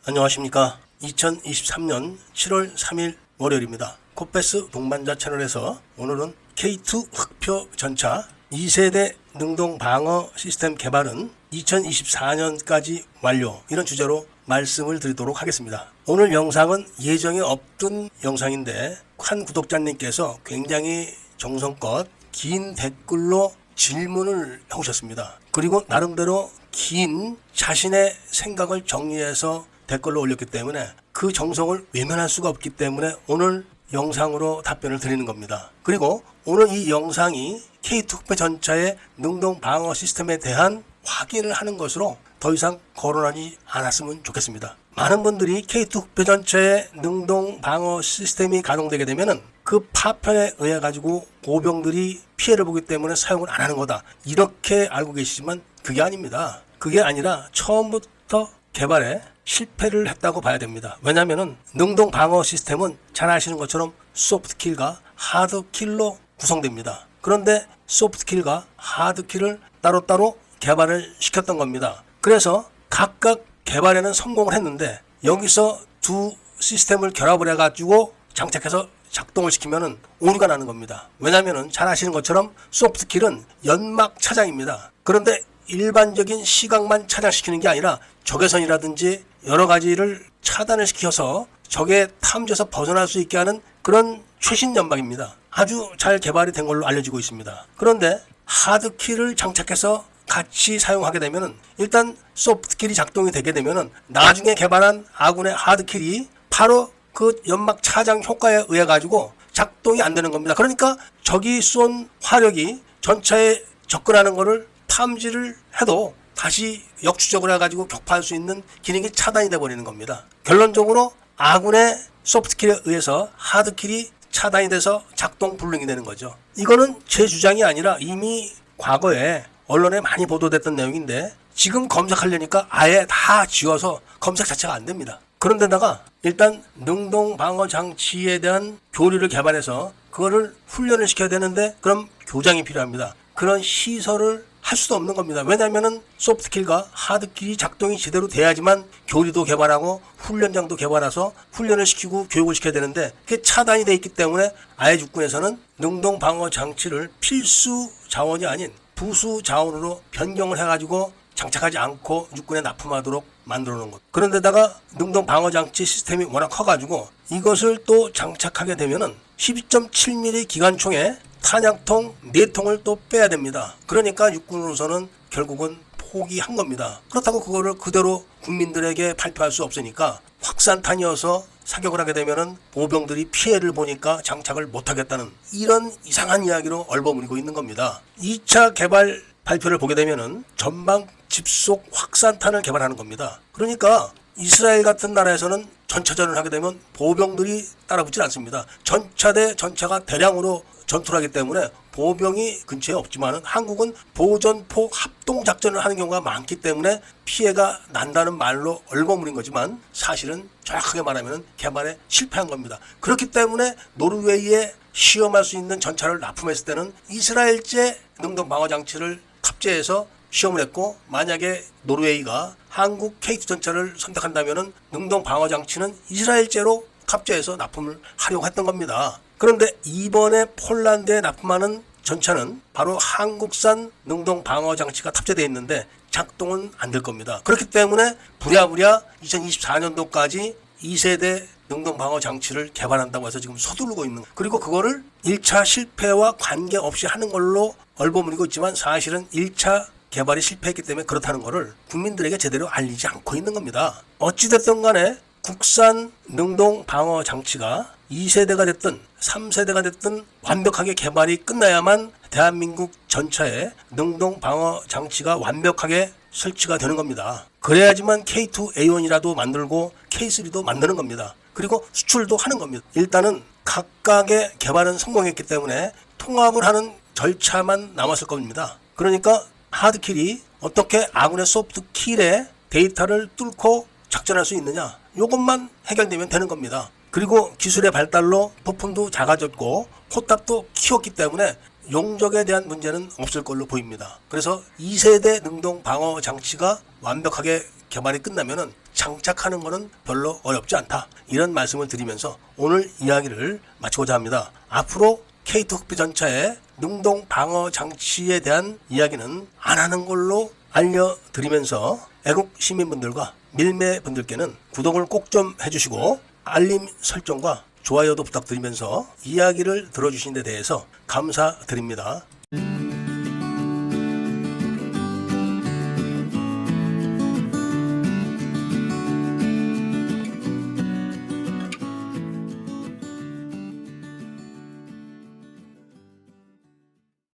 안녕하십니까. 2023년 7월 3일 월요일입니다. 코페스 동반자 채널에서 오늘은 K2 흑표 전차 2세대 능동 방어 시스템 개발은 2024년까지 완료, 이런 주제로 말씀을 드리도록 하겠습니다. 오늘 영상은 예정에 없던 영상인데 한 구독자님께서 굉장히 정성껏 긴 댓글로 질문을 해오셨습니다. 그리고 나름대로 긴 자신의 생각을 정리해서 댓글로 올렸기 때문에 그 정성을 외면할 수가 없기 때문에 오늘 영상으로 답변을 드리는 겁니다. 그리고 오늘 이 영상이 K2 흑표 전차의 능동 방어 시스템에 대한 확인을 하는 것으로 더 이상 거론하지 않았으면 좋겠습니다. 많은 분들이 K2 흑표 전차의 능동 방어 시스템이 가동되게 되면은 그 파편에 의해 가지고 보병들이 피해를 보기 때문에 사용을 안 하는 거다, 이렇게 알고 계시지만 그게 아닙니다. 그게 아니라 처음부터 개발에 실패를 했다고 봐야 됩니다. 왜냐하면 능동 방어 시스템은 잘 아시는 것처럼 소프트킬과 하드킬로 구성됩니다. 그런데 소프트킬과 하드킬을 따로따로 개발을 시켰던 겁니다. 그래서 각각 개발에는 성공을 했는데 여기서 두 시스템을 결합을 해가지고 장착해서 작동을 시키면은 오류가 나는 겁니다. 왜냐하면 잘 아시는 것처럼 소프트킬은 연막 차장입니다. 그런데 일반적인 시각만 차단시키는 게 아니라 적외선이라든지 여러 가지를 차단을 시켜서 적의 탐지에서 벗어날 수 있게 하는 그런 최신 연막입니다. 아주 잘 개발이 된 걸로 알려지고 있습니다. 그런데 하드킬을 장착해서 같이 사용하게 되면은, 일단 소프트킬이 작동이 되게 되면은 나중에 개발한 아군의 하드킬이 바로 그 연막 차장 효과에 의해 가지고 작동이 안 되는 겁니다. 그러니까 적이 쏜 화력이 전차에 접근하는 거를 탐지를 해도 다시 역추적을 해가지고 격파할 수 있는 기능이 차단이 돼버리는 겁니다. 결론적으로 아군의 소프트킬에 의해서 하드킬이 차단이 돼서 작동 불능이 되는 거죠. 이거는 제 주장이 아니라 이미 과거에 언론에 많이 보도됐던 내용인데 지금 검색하려니까 아예 다 지워서 검색 자체가 안 됩니다. 그런데다가 일단 능동 방어 장치에 대한 교리를 개발해서 그거를 훈련을 시켜야 되는데 그럼 교장이 필요합니다. 그런 시설을 할 수도 없는 겁니다. 왜냐하면 소프트킬과 하드킬이 작동이 제대로 돼야지만 교리도 개발하고 훈련장도 개발해서 훈련을 시키고 교육을 시켜야 되는데 그게 차단이 돼 있기 때문에 아예 육군에서는 능동 방어 장치를 필수 자원이 아닌 부수 자원으로 변경을 해가지고 장착하지 않고 육군에 납품하도록 만들어 놓은 것. 그런데다가 능동 방어 장치 시스템이 워낙 커가지고 이것을 또 장착하게 되면은 12.7mm 기관총에 탄약통 4통을 또 빼야 됩니다. 그러니까 육군으로서는 결국은 포기한 겁니다. 그렇다고 그거를 그대로 국민들에게 발표할 수 없으니까 확산탄이어서 사격을 하게 되면은 보병들이 피해를 보니까 장착을 못하겠다는 이런 이상한 이야기로 얼버무리고 있는 겁니다. 2차 개발 발표를 보게 되면은 전방 집속 확산탄을 개발하는 겁니다. 그러니까 이스라엘 같은 나라에서는 전차전을 하게 되면 보병들이 따라붙질 않습니다. 전차 대 전차가 대량으로 전투를 하기 때문에 보병이 근처에 없지만 한국은 보전포 합동작전을 하는 경우가 많기 때문에 피해가 난다는 말로 얼버무린 거지만 사실은 정확하게 말하면 개발에 실패한 겁니다. 그렇기 때문에 노르웨이에 시험할 수 있는 전차를 납품했을 때는 이스라엘제 능동 방어 장치를 탑재해서 시험을 했고, 만약에 노르웨이가 한국 K2 전차를 선택한다면 능동 방어 장치는 이스라엘제로 탑재해서 납품을 하려고 했던 겁니다. 그런데 이번에 폴란드에 납품하는 전차는 바로 한국산 능동 방어 장치가 탑재되어 있는데 작동은 안 될 겁니다. 그렇기 때문에 부랴부랴 2024년도까지 2세대 능동 방어 장치를 개발한다고 해서 지금 서두르고 있는, 그리고 그거를 1차 실패와 관계없이 하는 걸로 얼버무리고 있지만 사실은 1차 개발이 실패했기 때문에 그렇다는 거를 국민들에게 제대로 알리지 않고 있는 겁니다. 어찌됐든 간에 국산 능동 방어 장치가 2세대가 됐든 3세대가 됐든 완벽하게 개발이 끝나야만 대한민국 전차에 능동 방어 장치가 완벽하게 설치가 되는 겁니다. 그래야지만 K2A1이라도 만들고 K3도 만드는 겁니다. 그리고 수출도 하는 겁니다. 일단은 각각의 개발은 성공했기 때문에 통합을 하는 절차만 남았을 겁니다. 그러니까 하드킬이 어떻게 아군의 소프트킬에 데이터를 뚫고 작전할 수 있느냐, 이것만 해결되면 되는 겁니다. 그리고 기술의 발달로 부품도 작아졌고 포탑도 키웠기 때문에 용적에 대한 문제는 없을 걸로 보입니다. 그래서 2세대 능동 방어 장치가 완벽하게 개발이 끝나면은 장착하는 것은 별로 어렵지 않다. 이런 말씀을 드리면서 오늘 이야기를 마치고자 합니다. 앞으로 K2 흑표 전차의 능동 방어 장치에 대한 이야기는 안 하는 걸로 알려드리면서 애국 시민분들과 밀매분들께는 구독을 꼭 좀 해주시고 알림 설정과 좋아요도 부탁드리면서 이야기를 들어주신 데 대해서 감사드립니다.